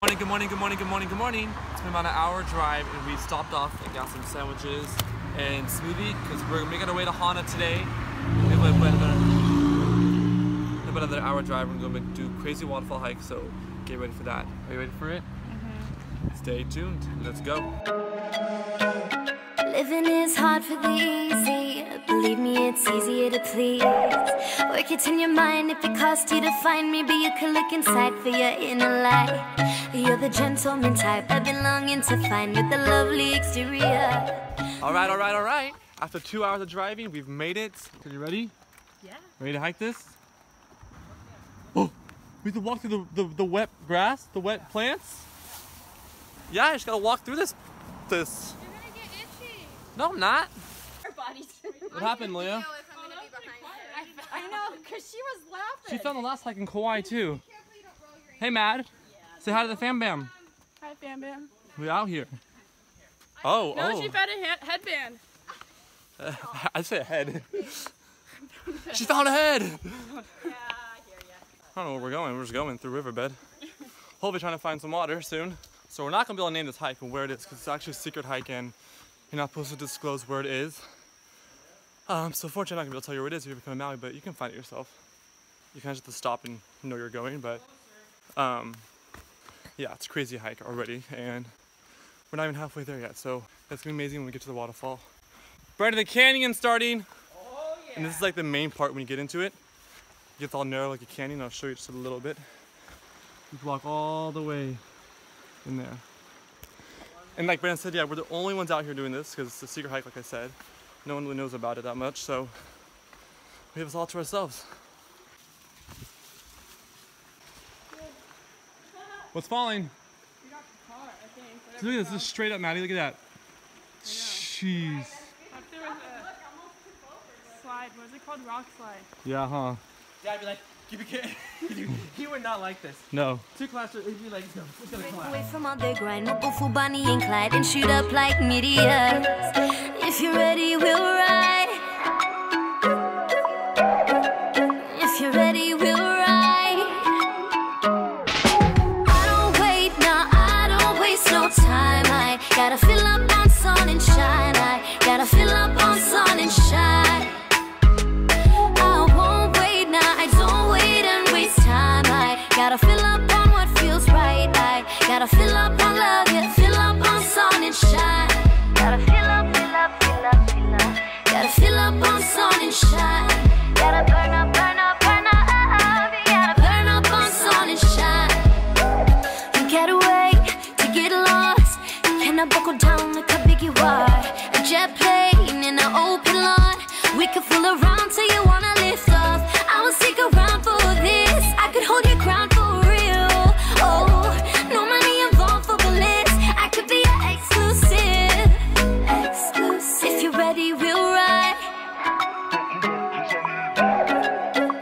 Good morning. It's been about an hour drive and we stopped off and got some sandwiches and smoothie because we're making our way to Hana today. We have about another hour drive. We're going to do a crazy waterfall hike, so get ready for that. Are you ready for it? Mm-hmm. Stay tuned. Let's go. Living is hard for the easy. Believe me, it's easier to please. Work it in your mind if it costs you to find me. But you can look inside for your inner light. You're the gentleman type I've been longing to find with the lovely exterior. All right. After 2 hours of driving, we've made it. Are you ready? Yeah. Ready to hike this? Oh, we have to walk through the wet grass, the wet plants? Yeah, I just gotta walk through this. You're gonna get itchy. No, I'm not. Our bodies. What happened, Leah? I know, because she was laughing. She fell on the last hike in Kauai too. Hey, Mad. Say hi to the fam bam. Hi, Fam Bam. We out here. No, she found a headband. I say a head. She found a head. Yeah, I hear ya. I don't know where we're going. We're just going through riverbed. Hopefully trying to find some water soon. So we're not gonna be able to name this hike and where it is because it's actually a secret hike and you're not supposed to disclose where it is. So fortunately I'm not gonna be able to tell you where it is if you ever come to Maui, but you can find it yourself. You kind of just have to stop and know you're going, but yeah, it's a crazy hike already and we're not even halfway there yet, so it's gonna be amazing when we get to the waterfall. Right, the canyon starting. Oh, yeah. And this is like the main part when you get into it. It gets all narrow like a canyon. I'll show you just a little bit. You walk all the way in there. And like Brandon said, yeah, we're the only ones out here doing this because it's a secret hike, like I said. No one really knows about it that much, so we have us all to ourselves. What's falling? We got the car, I think. Look at this, this is straight up, Maddie. Look at that. Jeez. Up there was a slide. What is it called? Rock slide. Yeah, huh? Yeah, I'd be like, keep it kidding. He would not like this. No. Two classes, he'd be like, no, it's gonna collapse. Away from all their grind, no go full Bonnie and Clyde and shoot up like meteors. If you're ready, we'll ride. If you're ready, we'll ride. I don't wait, now I don't waste no time. I gotta fill up on sun and shine. I gotta fill up on sun and shine. I won't wait, now I don't wait and waste time. I gotta fill up on what feels right. I gotta fill up on love, yeah, fill up on sun and shine. Gotta fill up. Gotta fill up on sun and shine. Gotta burn up. Gotta burn up on sun and shine. You get away to get lost. Can I buckle down like a biggie war? A jet plane in an open lot. We could fool around till you wanna lift off. I will stick around for this. I could hold your ground for real. Oh, no money involved for bliss. I could be your exclusive. If you're ready, we'll ride.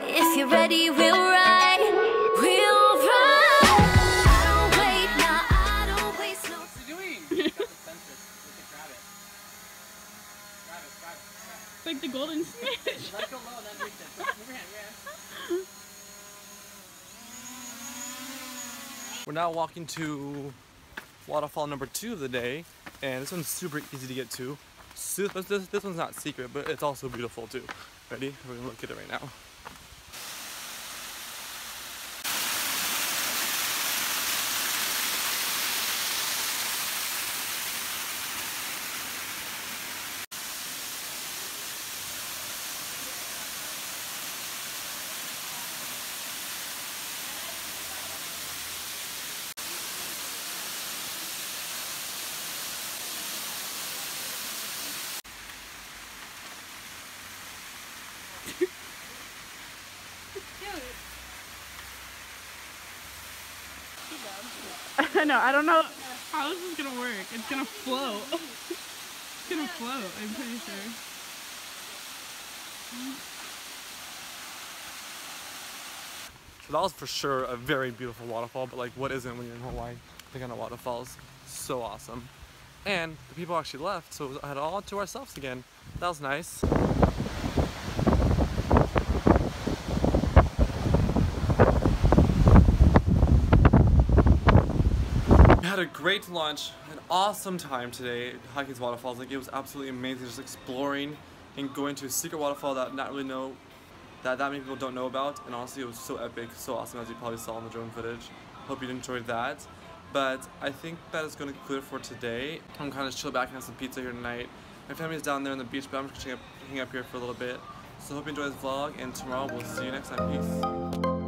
If you're ready, we'll ride. We'll ride. I don't wait, now I don't waste no time. What are you doing? You got the sensor. You can grab it. Grab it. It's like the golden snitch. Let go low, that makes sense. Move your hand, We're now walking to waterfall number 2 of the day, and this one's super easy to get to. So this one's not secret, but it's also beautiful too. Ready? We're gonna look at it right now. I don't know how this is gonna work. It's gonna float. It's gonna float, I'm pretty sure. So that was for sure a very beautiful waterfall, but like what isn't when you're in Hawaii? The kind of waterfalls, so awesome. And the people actually left, so I had it all to ourselves again. That was nice. had a great lunch, an awesome time today hiking these waterfalls. Like, it was absolutely amazing just exploring and going to a secret waterfall that that many people don't know about, and honestly it was so epic, so awesome, as you probably saw in the drone footage. Hope you enjoyed that. But I think that is going to conclude it for today. I'm kind of chill back and have some pizza here tonight. My family's down there on the beach, but I'm just going to hang up here for a little bit. So hope you enjoy this vlog, and tomorrow we'll see you next time. Peace.